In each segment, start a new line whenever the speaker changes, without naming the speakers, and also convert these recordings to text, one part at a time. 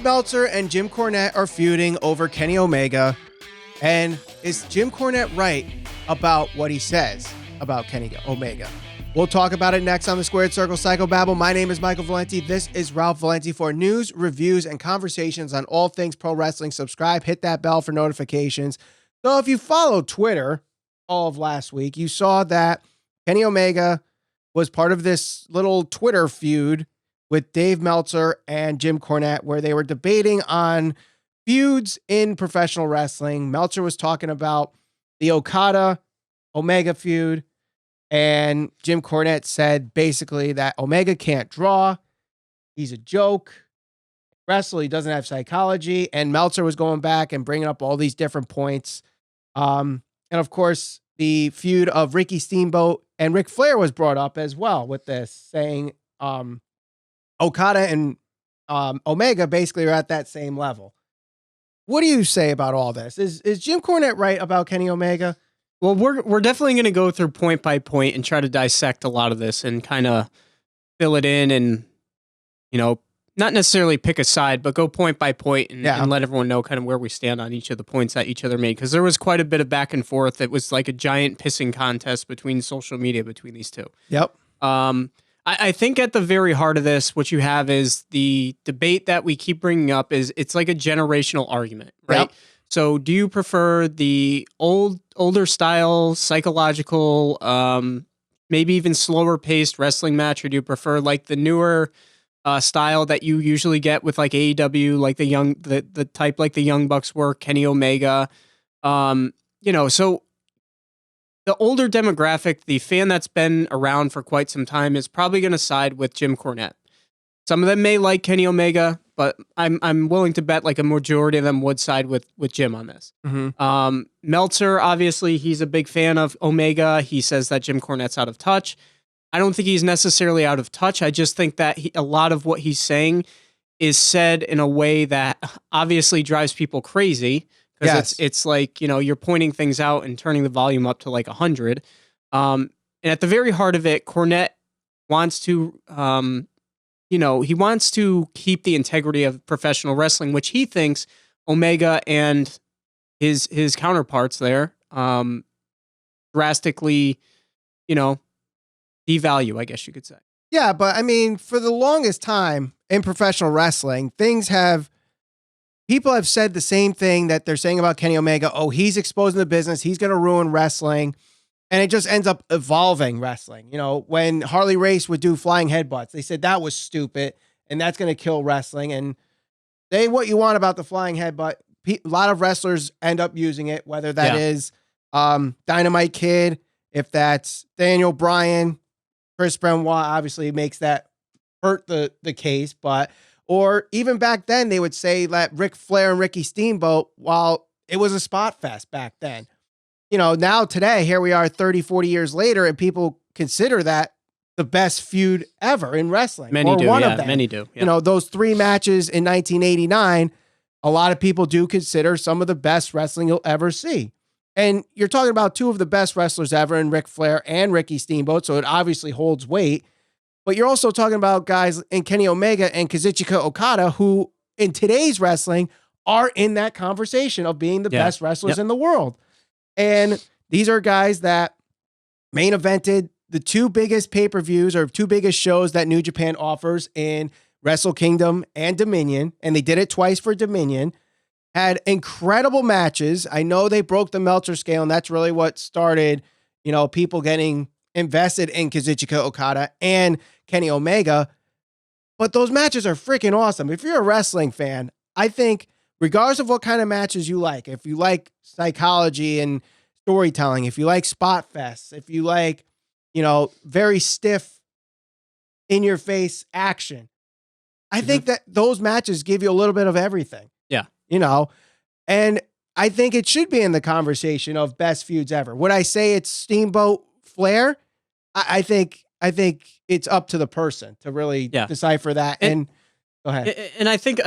Dave Meltzer and Jim Cornette are feuding over Kenny Omega. And is Jim Cornette right about what he says about Kenny Omega? We'll talk about it next on the Squared Circle Psychobabble. My name is Michael Valenti. This is Ralph Valenti. For news, reviews, and conversations on all things pro wrestling, subscribe, hit that bell for notifications. So if you followed Twitter all of last week, you saw that Kenny Omega was part of this little Twitter feud with Dave Meltzer and Jim Cornette, where they were debating on feuds in professional wrestling. Meltzer was talking about the Okada-Omega feud, and Jim Cornette said basically that Omega can't draw. He's a joke. Wrestle, he doesn't have psychology. And Meltzer was going back and bringing up all these different points. And of course, the feud of Ricky Steamboat and Ric Flair was brought up as well with this, saying Okada and Omega basically are at that same level. What do you say about all this? Is Jim Cornette right about Kenny Omega?
Well, we're definitely going to go through point by point and try to dissect a lot of this and kind of fill it in and, you know, not necessarily pick a side, but go point by point and let everyone know kind of where we stand on each of the points that each other made. Because there was quite a bit of back and forth. It was like a giant pissing contest between social media between these two.
Yep.
I think at the very heart of this, what you have is the debate that we keep bringing up is it's like a generational argument, right? Yep. So do you prefer the older style, psychological, maybe even slower paced wrestling match, or do you prefer like the newer style that you usually get with like AEW, like the type like the Young Bucks were, Kenny Omega, so the older demographic, the fan that's been around for quite some time, is probably going to side with Jim Cornette. Some of them may like Kenny Omega, but I'm willing to bet like a majority of them would side with Jim on this. Mm-hmm. Meltzer, obviously, he's a big fan of Omega. He says that Jim Cornette's out of touch. I don't think he's necessarily out of touch. I just think that a lot of what he's saying is said in a way that obviously drives people crazy. Because it's like, you're pointing things out and turning the volume up to like 100. And at the very heart of it, Cornette wants to, he wants to keep the integrity of professional wrestling, which he thinks Omega and his counterparts there drastically, devalue, I guess you could say.
Yeah, but I mean, for the longest time in professional wrestling, people have said the same thing that they're saying about Kenny Omega. Oh, he's exposing the business. He's going to ruin wrestling. And it just ends up evolving wrestling. When Harley Race would do flying headbutts, they said that was stupid and that's going to kill wrestling. And say what you want about the flying headbutt. A lot of wrestlers end up using it, whether that is Dynamite Kid, if that's Daniel Bryan, Chris Benoit obviously makes that hurt the case, or even back then, they would say that Ric Flair and Ricky Steamboat, while it was a spot fest back then. Now today, here we are 30, 40 years later, and people consider that the best feud ever in wrestling.
Many do, one of them. Many do.
Yeah. Those 3 matches in 1989, a lot of people do consider some of the best wrestling you'll ever see. And you're talking about 2 of the best wrestlers ever in Ric Flair and Ricky Steamboat, so it obviously holds weight. But you're also talking about guys in Kenny Omega and Kazuchika Okada who, in today's wrestling, are in that conversation of being the best wrestlers in the world. And these are guys that main evented the 2 biggest pay-per-views or 2 biggest shows that New Japan offers in Wrestle Kingdom and Dominion. And they did it twice for Dominion. Had incredible matches. I know they broke the Meltzer scale, and that's really what started, people getting invested in Kazuchika Okada and Kenny Omega, but those matches are freaking awesome. If you're a wrestling fan, I think regardless of what kind of matches you like, if you like psychology and storytelling, if you like spot fests, if you like, very stiff in your face action, I think that those matches give you a little bit of everything.
Yeah.
And I think it should be in the conversation of best feuds ever. Would I say it's Steamboat Flair? I think it's up to the person to really decipher that. And go ahead.
And I think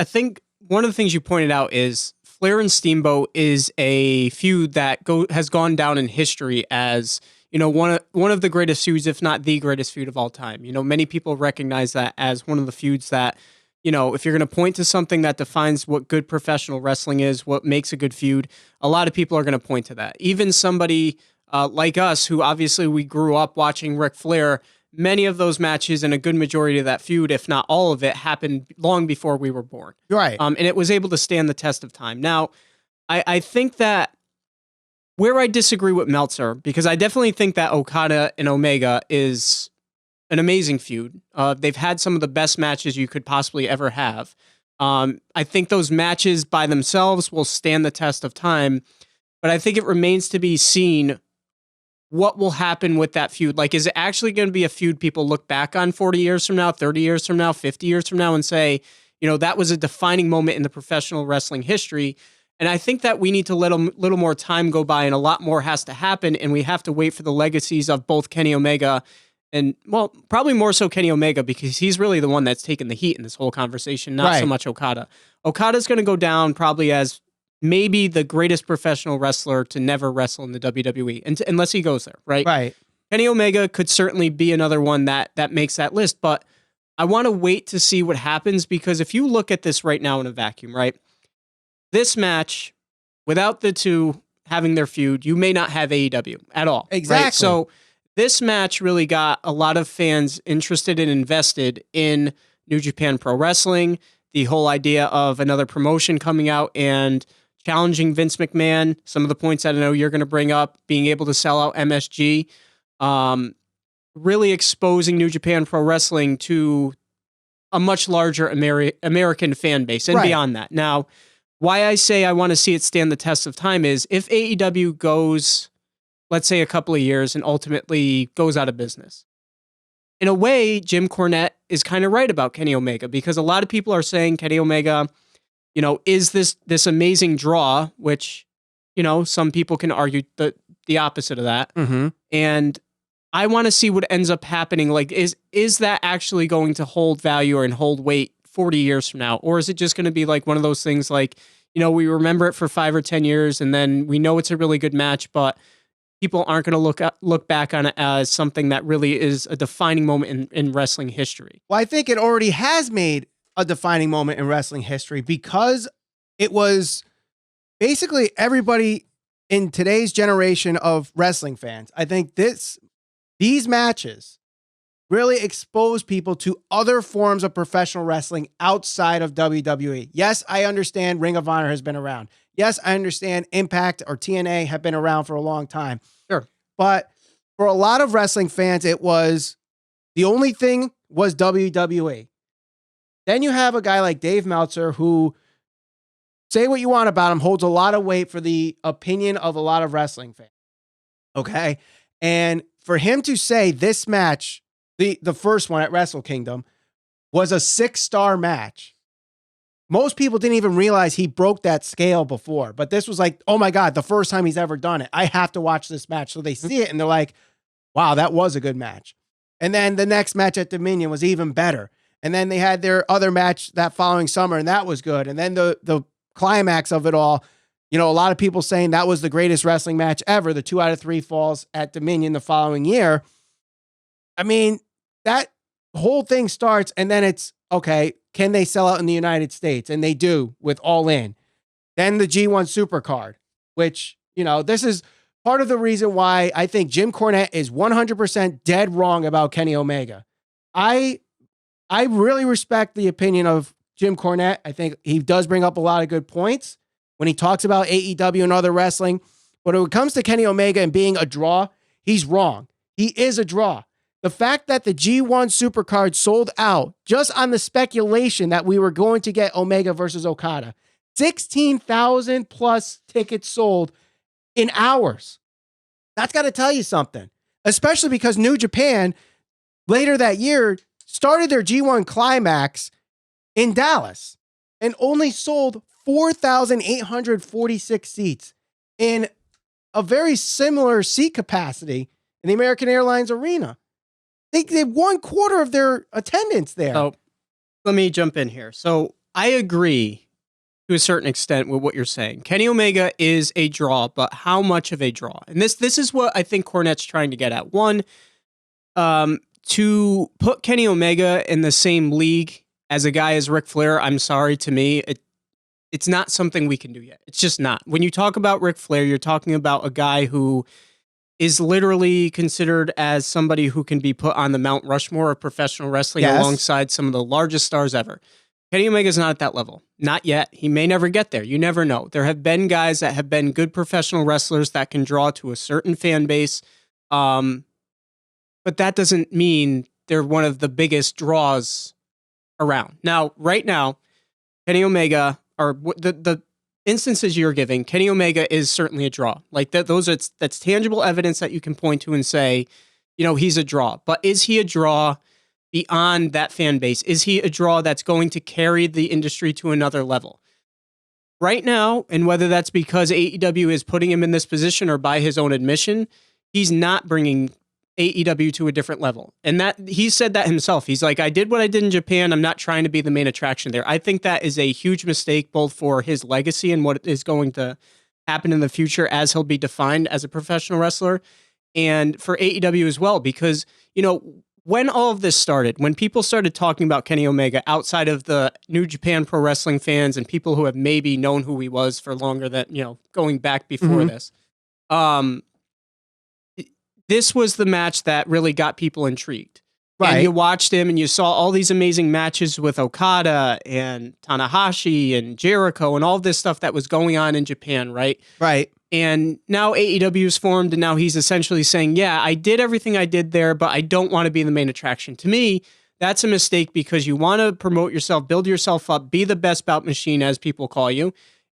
one of the things you pointed out is Flair and Steamboat is a feud that has gone down in history as one of the greatest feuds, if not the greatest feud of all time. Many people recognize that as one of the feuds that if you're going to point to something that defines what good professional wrestling is, what makes a good feud, a lot of people are going to point to that. Even somebody like us, who obviously we grew up watching Ric Flair, many of those matches and a good majority of that feud, if not all of it, happened long before we were born.
Right.
And it was able to stand the test of time. Now, I think that where I disagree with Meltzer, because I definitely think that Okada and Omega is an amazing feud. They've had some of the best matches you could possibly ever have. I think those matches by themselves will stand the test of time, but I think it remains to be seen what will happen with that feud. Like, is it actually going to be a feud people look back on 40 years from now, 30 years from now, 50 years from now and say, that was a defining moment in the professional wrestling history? And I think that we need to let a little more time go by and a lot more has to happen. And we have to wait for the legacies of both Kenny Omega and, well, probably more so Kenny Omega, because he's really the one that's taken the heat in this whole conversation, not so much Okada. Okada's going to go down probably as maybe the greatest professional wrestler to never wrestle in the WWE, unless he goes there, right?
Right.
Kenny Omega could certainly be another one that makes that list, but I want to wait to see what happens, because if you look at this right now in a vacuum, right? This match, without the two having their feud, you may not have AEW at all.
Exactly.
Right? So this match really got a lot of fans interested and invested in New Japan Pro Wrestling, the whole idea of another promotion coming out and challenging Vince McMahon, some of the points that I know you're going to bring up, being able to sell out MSG, really exposing New Japan Pro Wrestling to a much larger American fan base and beyond that. Now, why I say I want to see it stand the test of time is if AEW goes, let's say, a couple of years and ultimately goes out of business. In a way, Jim Cornette is kind of right about Kenny Omega, because a lot of people are saying Kenny Omega, is this amazing draw, which, some people can argue the opposite of that.
Mm-hmm.
And I want to see what ends up happening. Like, is that actually going to hold value and hold weight 40 years from now? Or is it just going to be like one of those things like, we remember it for 5 or 10 years and then we know it's a really good match, but people aren't going to look back on it as something that really is a defining moment in wrestling history?
Well, I think it already has made a defining moment in wrestling history, because it was basically everybody in today's generation of wrestling fans. I think these matches really expose people to other forms of professional wrestling outside of WWE. Yes, I understand Ring of Honor has been around. Yes, I understand Impact or TNA have been around for a long time.
Sure.
But for a lot of wrestling fans, it was the only thing was WWE. Then you have a guy like Dave Meltzer, who, say what you want about him, holds a lot of weight for the opinion of a lot of wrestling fans. Okay? And for him to say this match, the first one at Wrestle Kingdom, was a 6-star match, most people didn't even realize he broke that scale before. But this was like, oh my God, the first time he's ever done it. I have to watch this match. So they see it and they're like, wow, that was a good match. And then the next match at Dominion was even better. And then they had their other match that following summer, and that was good. And then the climax of it all, a lot of people saying that was the greatest wrestling match ever, the 2 out of 3 falls at Dominion the following year. I mean, that whole thing starts, and then it's, okay, can they sell out in the United States? And they do with All In. Then the G1 Supercard, which, this is part of the reason why I think Jim Cornette is 100% dead wrong about Kenny Omega. I really respect the opinion of Jim Cornette. I think he does bring up a lot of good points when he talks about AEW and other wrestling. But when it comes to Kenny Omega and being a draw, he's wrong. He is a draw. The fact that the G1 Supercard sold out just on the speculation that we were going to get Omega versus Okada, 16,000 plus tickets sold in hours. That's got to tell you something, especially because New Japan later that year started their G1 Climax in Dallas and only sold 4,846 seats in a very similar seat capacity in the American Airlines Arena. They 1/4 of their attendance there.
So let me jump in here. So I agree to a certain extent with what you're saying. Kenny Omega is a draw, but how much of a draw? And this is what I think Cornette's trying to get at. One, to put Kenny Omega in the same league as a guy as Ric Flair, I'm sorry, to me, it's not something we can do yet. It's just not. When you talk about Ric Flair, you're talking about a guy who is literally considered as somebody who can be put on the Mount Rushmore of professional wrestling alongside some of the largest stars ever. Kenny Omega's not at that level. Not yet. He may never get there. You never know. There have been guys that have been good professional wrestlers that can draw to a certain fan base. But that doesn't mean they're one of the biggest draws around. Now, right now, Kenny Omega, or the instances you're giving, Kenny Omega is certainly a draw. Like that's tangible evidence that you can point to and say, he's a draw. But is he a draw beyond that fan base? Is he a draw that's going to carry the industry to another level? Right now, and whether that's because AEW is putting him in this position or by his own admission, he's not bringing AEW to a different level. And that he said that himself. He's like, I did what I did in Japan. I'm not trying to be the main attraction there. I think that is a huge mistake, both for his legacy and what is going to happen in the future as he'll be defined as a professional wrestler, and for AEW as well. Because, when all of this started, when people started talking about Kenny Omega outside of the New Japan Pro Wrestling fans and people who have maybe known who he was for longer than, going back before this, this was the match that really got people intrigued. Right. And you watched him and you saw all these amazing matches with Okada and Tanahashi and Jericho and all this stuff that was going on in Japan, right?
Right.
And now AEW is formed, and now he's essentially saying, yeah, I did everything I did there, but I don't want to be the main attraction. To me, that's a mistake, because you want to promote yourself, build yourself up, be the best bout machine, as people call you.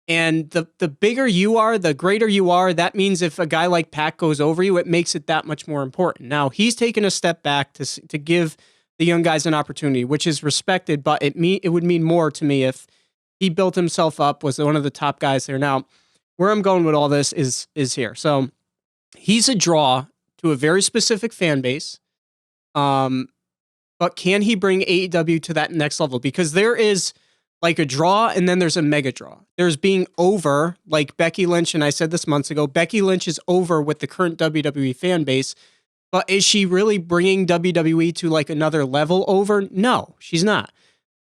And the bigger you are, the greater you are. That means if a guy like Pac goes over you, it makes it that much more important. Now, he's taken a step back to give the young guys an opportunity, which is respected, but it would mean more to me if he built himself up, was one of the top guys there. Now, where I'm going with all this is here. So he's a draw to a very specific fan base. But can he bring AEW to that next level? Because there is like a draw, and then there's a mega draw. There's being over, like Becky Lynch, and I said this months ago, Becky Lynch is over with the current WWE fan base, but is she really bringing WWE to like another level over? No, she's not.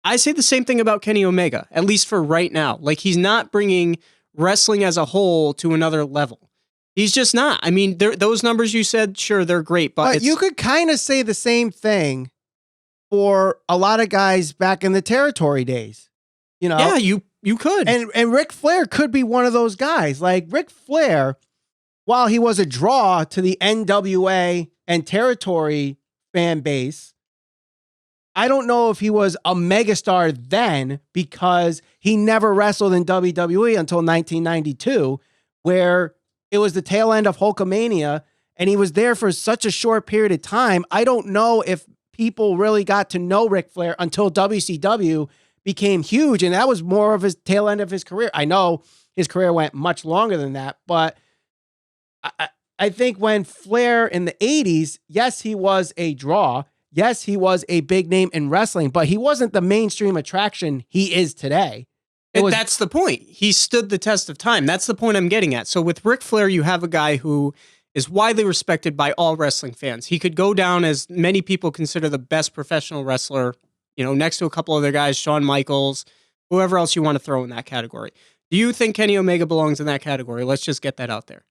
I say the same thing about Kenny Omega, at least for right now. Like, he's not bringing wrestling as a whole to another level. He's just not. I mean, those numbers you said, sure, they're great, but
you could kind of say the same thing for a lot of guys back in the territory days.
Yeah, you could.
And Ric Flair could be one of those guys. Like, Ric Flair, while he was a draw to the NWA and territory fan base, I don't know if he was a megastar then, because he never wrestled in WWE until 1992, where it was the tail end of Hulkamania, and he was there for such a short period of time. I don't know if people really got to know Ric Flair until WCW became huge, and that was more of his tail end of his career. I know his career went much longer than that, but I think when Flair in the 80s, yes, he was a draw. Yes, he was a big name in wrestling, but he wasn't the mainstream attraction he is today.
That's the point. He stood the test of time. That's the point I'm getting at. So with Ric Flair, you have a guy who is widely respected by all wrestling fans. He could go down as many people consider the best professional wrestler, next to a couple other guys, Shawn Michaels, whoever else you want to throw in that category. Do you think Kenny Omega belongs in that category? Let's just get that out there.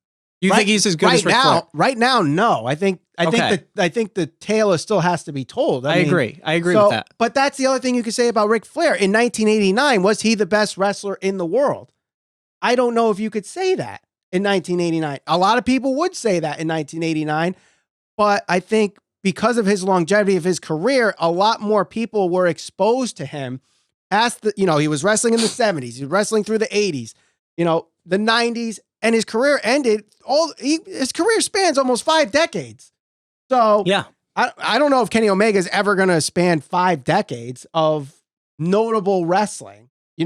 You think he's as good as Ric Flair?
Right now, no. I think the tale still has to be told.
I agree with that.
But that's the other thing you could say about Ric Flair. In 1989, was he the best wrestler in the world? I don't know if you could say that in 1989. A lot of people would say that in 1989, but I think because of his longevity of his career, a lot more people were exposed to him past he was wrestling in the 70s, he was wrestling through the 80s, the 90s, and his career ended. His career spans almost 5 decades. So
yeah,
I don't know if Kenny Omega is ever going to span 5 decades of notable wrestling. He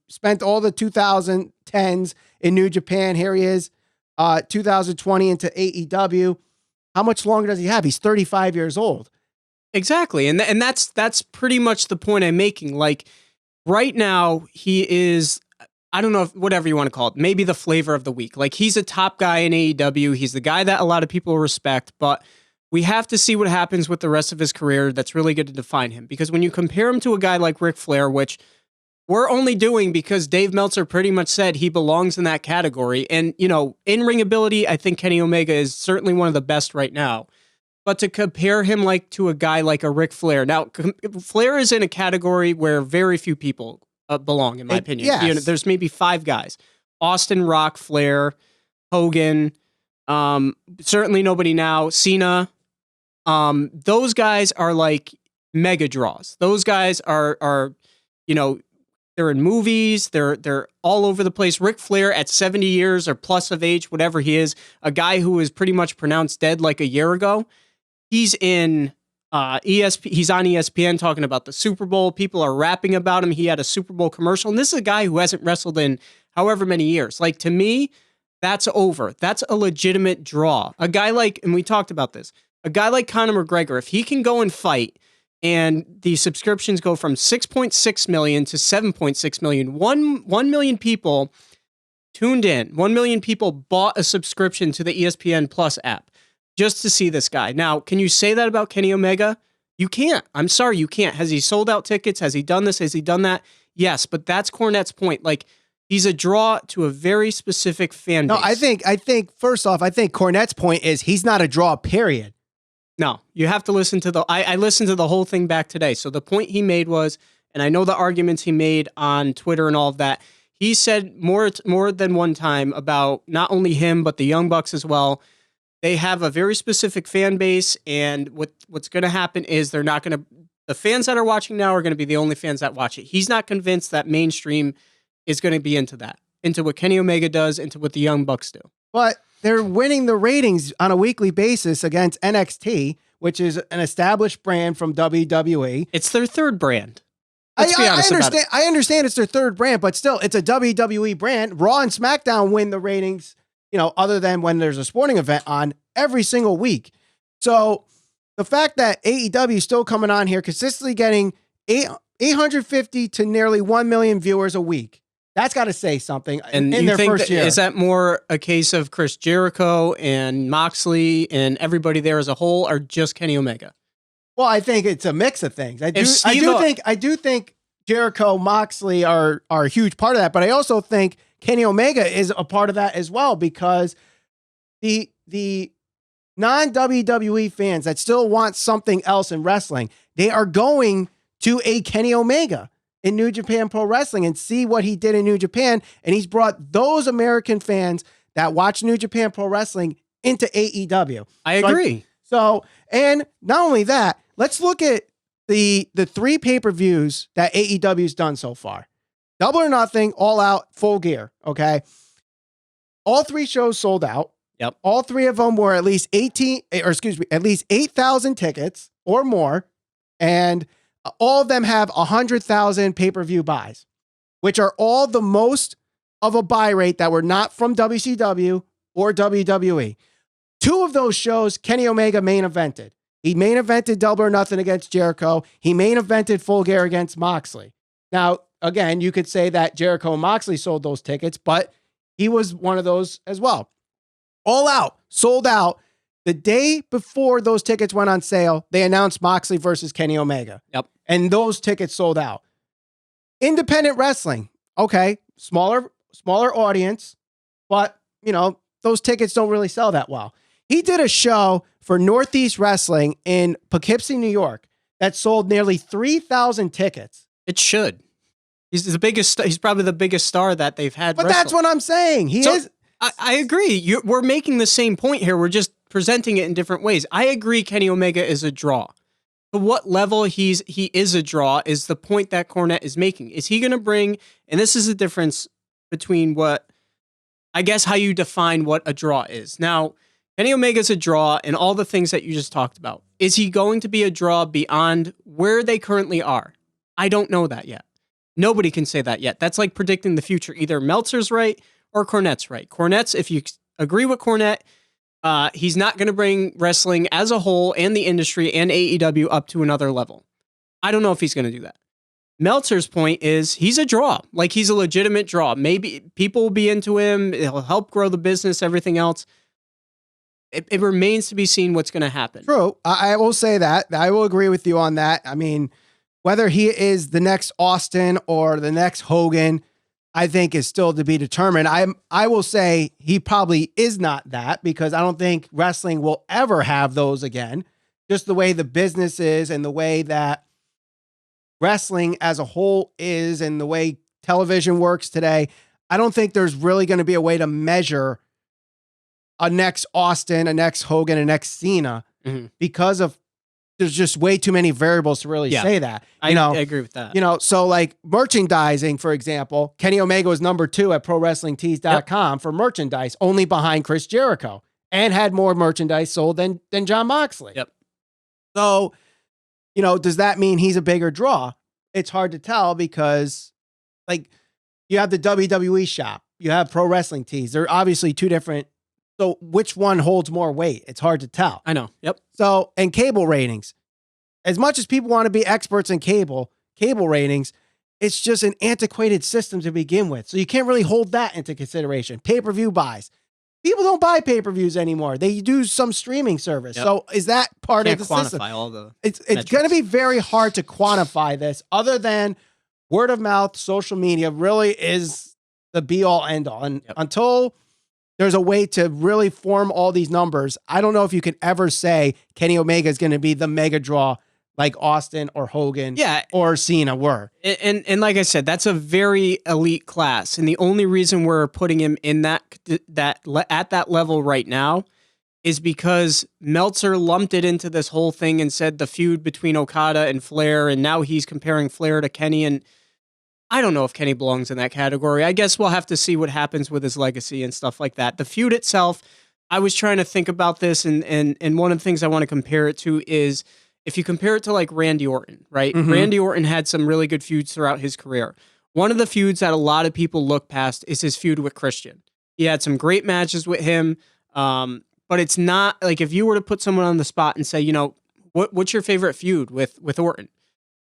spent all the 2010s in New Japan. Here he is, 2020 into AEW. How much longer does he have? He's 35 years old.
Exactly. And that's pretty much the point I'm making. Like, right now, he is, I don't know, whatever you want to call it, maybe the flavor of the week. Like, he's a top guy in AEW. He's the guy that a lot of people respect. But we have to see what happens with the rest of his career that's really good to define him. Because when you compare him to a guy like Ric Flair, which we're only doing because Dave Meltzer pretty much said he belongs in that category. And, in-ring ability, I think Kenny Omega is certainly one of the best right now. But to compare him to a guy like a Ric Flair. Now, Flair is in a category where very few people belong, in my opinion.
Yes.
There's maybe 5 guys. Austin, Rock, Flair, Hogan, certainly nobody now, Cena. Those guys are like mega draws. Those guys are they're in movies. They're all over the place. Ric Flair at 70 years or plus of age, whatever he is, a guy who was pretty much pronounced dead like a year ago. He's in He's on ESPN talking about the Super Bowl. People are rapping about him. He had a Super Bowl commercial, and this is a guy who hasn't wrestled in however many years. Like, to me, that's over. That's a legitimate draw. A guy like, and we talked about this, a guy like Conor McGregor, if he can go and fight, and the subscriptions go from 6.6 million to 7.6 million, 1 million people tuned in. 1 million people bought a subscription to the ESPN Plus app just to see this guy. Now, can you say that about Kenny Omega? You can't. I'm sorry, you can't. Has he sold out tickets? Has he done this? Has he done that? Yes, but that's Cornette's point. Like, he's a draw to a very specific fan base.
No, I think first off, I think Cornette's point is he's not a draw, period.
No, you have to listen to I listened to the whole thing back today. So the point he made was, and I know the arguments he made on Twitter and all of that, he said more than one time about not only him, but the Young Bucks as well. They have a very specific fan base, and what's going to happen is the fans that are watching now are going to be the only fans that watch it. He's not convinced that mainstream is going to be into that, into what Kenny Omega does, into what the Young Bucks do.
But they're winning the ratings on a weekly basis against NXT, which is an established brand from WWE.
It's their third brand. Let's be honest about it.
I understand it's their third brand, but still, it's a WWE brand. Raw and SmackDown win the ratings, other than when there's a sporting event on, every single week. So the fact that AEW is still coming on here, consistently getting 850 to nearly 1 million viewers a week, that's got to say something.
And
in their first year.
Is that more a case of Chris Jericho and Moxley and everybody there as a whole, or just Kenny Omega?
Well, I think it's a mix of things. I do think Jericho, Moxley are a huge part of that, but I also think Kenny Omega is a part of that as well, because the non-WWE fans that still want something else in wrestling, they are going to a Kenny Omega in New Japan Pro Wrestling and see what he did in New Japan, and he's brought those American fans that watch New Japan Pro Wrestling into AEW.
I agree.
And not only that, let's look at the 3 pay-per-views that AEW's done so far. Double or Nothing, All Out, Full Gear, okay? All 3 shows sold out.
Yep.
All 3 of them were at least 8,000 tickets or more, and all of them have 100,000 pay-per-view buys, which are all the most of a buy rate that were not from WCW or WWE. 2 of those shows, Kenny Omega main evented. He main evented Double or Nothing against Jericho. He main evented Full Gear against Moxley. Now, again, you could say that Jericho and Moxley sold those tickets, but he was one of those as well. All Out, sold out. The day before those tickets went on sale, they announced Moxley versus Kenny Omega.
Yep.
And those tickets sold out. Independent wrestling, okay, smaller audience, but, those tickets don't really sell that well. He did a show for Northeast Wrestling in Poughkeepsie, New York, that sold nearly 3,000 tickets.
It should. He's the biggest. He's probably the biggest star that they've had.
But that's what I'm saying. He is.
I agree. We're making the same point here. We're just presenting it in different ways. I agree Kenny Omega is a draw. To what level he is a draw is the point that Cornette is making. Is he going to bring, and this is the difference between how you define what a draw is. Now, Kenny Omega's a draw and all the things that you just talked about. Is he going to be a draw beyond where they currently are? I don't know that yet. Nobody can say that yet. That's like predicting the future. Either Meltzer's right or Cornette's right. Cornette's, if you agree with Cornette, he's not going to bring wrestling as a whole and the industry and AEW up to another level. I don't know if he's going to do that. Meltzer's point is he's a draw. Like, he's a legitimate draw. Maybe people will be into him. It'll help grow the business, everything else. it remains to be seen what's going to happen.
True. I will say that. I will agree with you on that. I mean, whether he is the next Austin or the next Hogan, I think is still to be determined. I will say he probably is not that, because I don't think wrestling will ever have those again. Just the way the business is and the way that wrestling as a whole is and the way television works today, I don't think there's really going to be a way to measure a next Austin, a next Hogan, a next Cena, because of there's just way too many variables to really say that.
I agree with that.
So like merchandising, for example, Kenny Omega was number 2 at ProWrestlingTees.com for merchandise, only behind Chris Jericho, and had more merchandise sold than Jon Moxley.
Yep.
So, does that mean he's a bigger draw? It's hard to tell, because like you have the WWE shop, you have Pro Wrestling Tees. They're obviously two different. So which one holds more weight? It's hard to tell.
I know. Yep.
So, and cable ratings, as much as people want to be experts in cable ratings, it's just an antiquated system to begin with. So you can't really hold that into consideration. Pay-per-view buys. People don't buy pay-per-views anymore. They do some streaming service.
Yep.
So is that part of the
quantify
system?
All the
it's going to be very hard to quantify this, other than word of mouth. Social media really is the be all end all. And until there's a way to really form all these numbers, I don't know if you can ever say Kenny Omega is going to be the mega draw like Austin or Hogan or Cena were.
And like I said, that's a very elite class. And the only reason we're putting him in that at that level right now is because Meltzer lumped it into this whole thing and said the feud between Okada and Flair, and now he's comparing Flair to Kenny, and I don't know if Kenny belongs in that category. I guess we'll have to see what happens with his legacy and stuff like that. The feud itself, I was trying to think about this, and one of the things I want to compare it to is if you compare it to like Randy Orton, right? Mm-hmm. Randy Orton had some really good feuds throughout his career. One of the feuds that a lot of people look past is his feud with Christian. He had some great matches with him, but it's not like if you were to put someone on the spot and say, what's your favorite feud with Orton?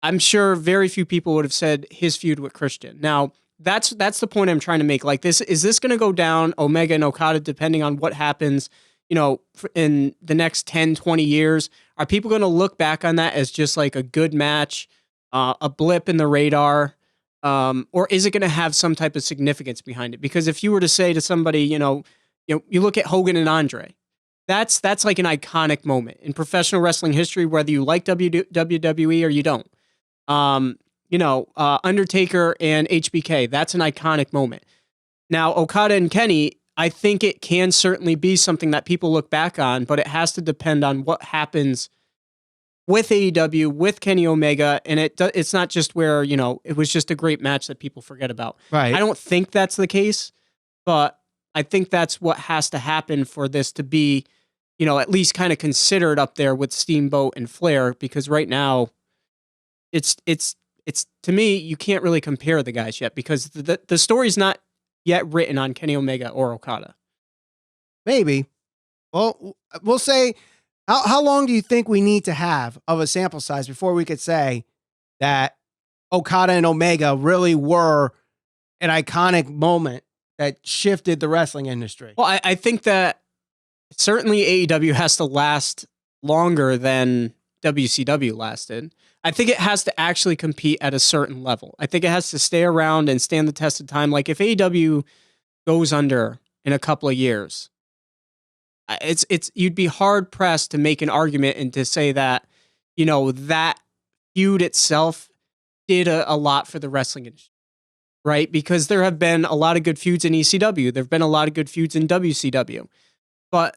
I'm sure very few people would have said his feud with Christian. Now, that's the point I'm trying to make. Like, is this going to go down, Omega and Okada, depending on what happens, in the next 10, 20 years? Are people going to look back on that as just like a good match, a blip in the radar, or is it going to have some type of significance behind it? Because if you were to say to somebody, you look at Hogan and Andre, that's like an iconic moment in professional wrestling history, whether you like WWE or you don't. Undertaker and HBK, that's an iconic moment. Now, Okada and Kenny, I think it can certainly be something that people look back on, but it has to depend on what happens with AEW, with Kenny Omega, and it's not just where, it was just a great match that people forget about.
Right.
I don't think that's the case, but I think that's what has to happen for this to be, at least kind of considered up there with Steamboat and Flair, because right now, it's to me, you can't really compare the guys yet, because the story's not yet written on Kenny Omega or Okada.
Maybe. Well, we'll say, how long do you think we need to have of a sample size before we could say that Okada and Omega really were an iconic moment that shifted the wrestling industry?
Well, I think that certainly AEW has to last longer than WCW lasted. I think it has to actually compete at a certain level. I think it has to stay around and stand the test of time. Like if AEW goes under in a couple of years, you'd be hard pressed to make an argument and to say that, that feud itself did a lot for the wrestling industry, right? Because there have been a lot of good feuds in ECW. There have been a lot of good feuds in WCW, but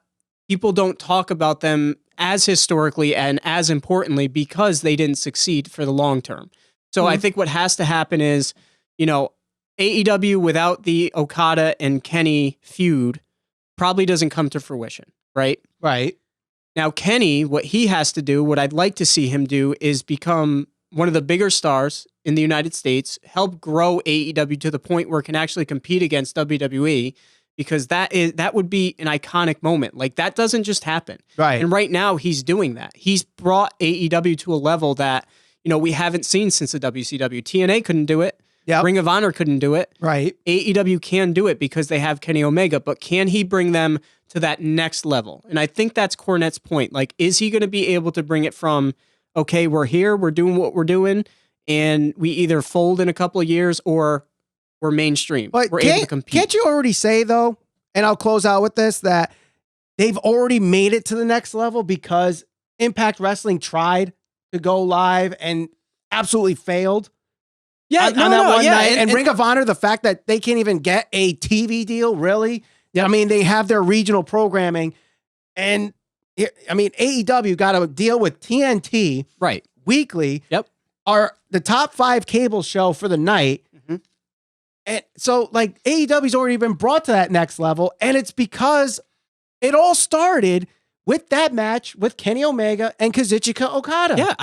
people don't talk about them as historically and as importantly because they didn't succeed for the long term. So I think what has to happen is, AEW without the Okada and Kenny feud probably doesn't come to fruition, right?
Right.
Now, Kenny, what he has to do, what I'd like to see him do, is become one of the bigger stars in the United States, help grow AEW to the point where it can actually compete against WWE, because that would be an iconic moment. Like, that doesn't just happen.
Right.
And right now, he's doing that. He's brought AEW to a level that, we haven't seen since the WCW. TNA couldn't do it.
Yep.
Ring of Honor couldn't do it.
Right.
AEW can do it because they have Kenny Omega, but can he bring them to that next level? And I think that's Cornette's point. Like, is he going to be able to bring it from, okay, we're here, we're doing what we're doing, and we either fold in a couple of years or we're mainstream.
But
we're able to compete.
Can't you already say, though, and I'll close out with this, that they've already made it to the next level because Impact Wrestling tried to go live and absolutely failed?
Yeah,
on that one night. And Ring of Honor, the fact that they can't even get a TV deal, really? I mean, they have their regional programming. And, I mean, AEW got a deal with TNT weekly.
Yep.
Are the top 5 cable show for the night. Mm-hmm. And so, like, AEW's already been brought to that next level. And it's because it all started with that match with Kenny Omega and Kazuchika Okada.
Yeah,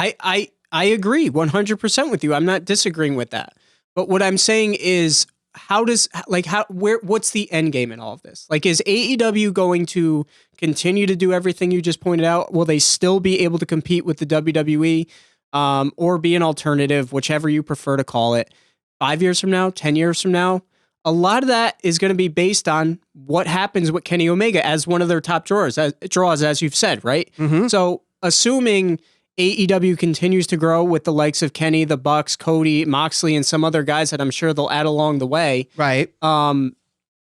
I agree 100% with you. I'm not disagreeing with that. But what I'm saying is, what's the end game in all of this? Like, is AEW going to continue to do everything you just pointed out? Will they still be able to compete with the WWE or be an alternative, whichever you prefer to call it, 5 years from now, 10 years from now? A lot of that is going to be based on what happens with Kenny Omega as one of their top draws, as you've said, right?
Mm-hmm.
So assuming AEW continues to grow with the likes of Kenny, the Bucks, Cody, Moxley, and some other guys that I'm sure they'll add along the way.
Right.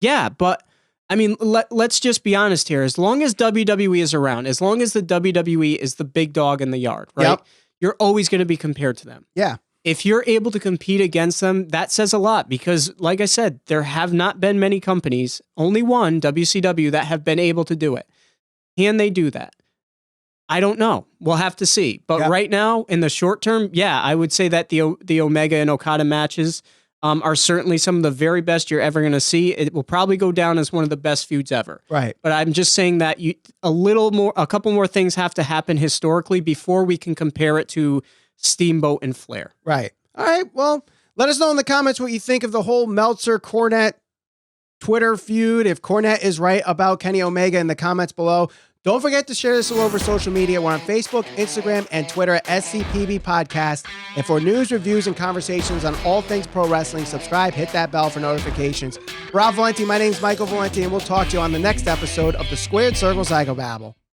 Yeah, but I mean, let's just be honest here. As long as WWE is around, as long as the WWE is the big dog in the yard, right?
Yep.
You're always going to be compared to them.
Yeah.
If you're able to compete against them, that says a lot because, like I said, there have not been many companies, only one, WCW, that have been able to do it. Can they do that? I don't know. We'll have to see. But right now, in the short term, yeah, I would say that the Omega and Okada matches are certainly some of the very best you're ever going to see. It will probably go down as one of the best feuds ever.
Right.
But I'm just saying that a couple more things have to happen historically before we can compare it to Steamboat and Flair.
Right. All right. Well, let us know in the comments what you think of the whole Meltzer-Cornette Twitter feud. If Cornette is right about Kenny Omega in the comments below. Don't forget to share this all over social media. We're on Facebook, Instagram, and Twitter at SCPB Podcast. And for news, reviews, and conversations on all things pro wrestling, subscribe, hit that bell for notifications. For Ralph Valenti, my name is Michael Valenti, and we'll talk to you on the next episode of the Squared Circle Psychobabble.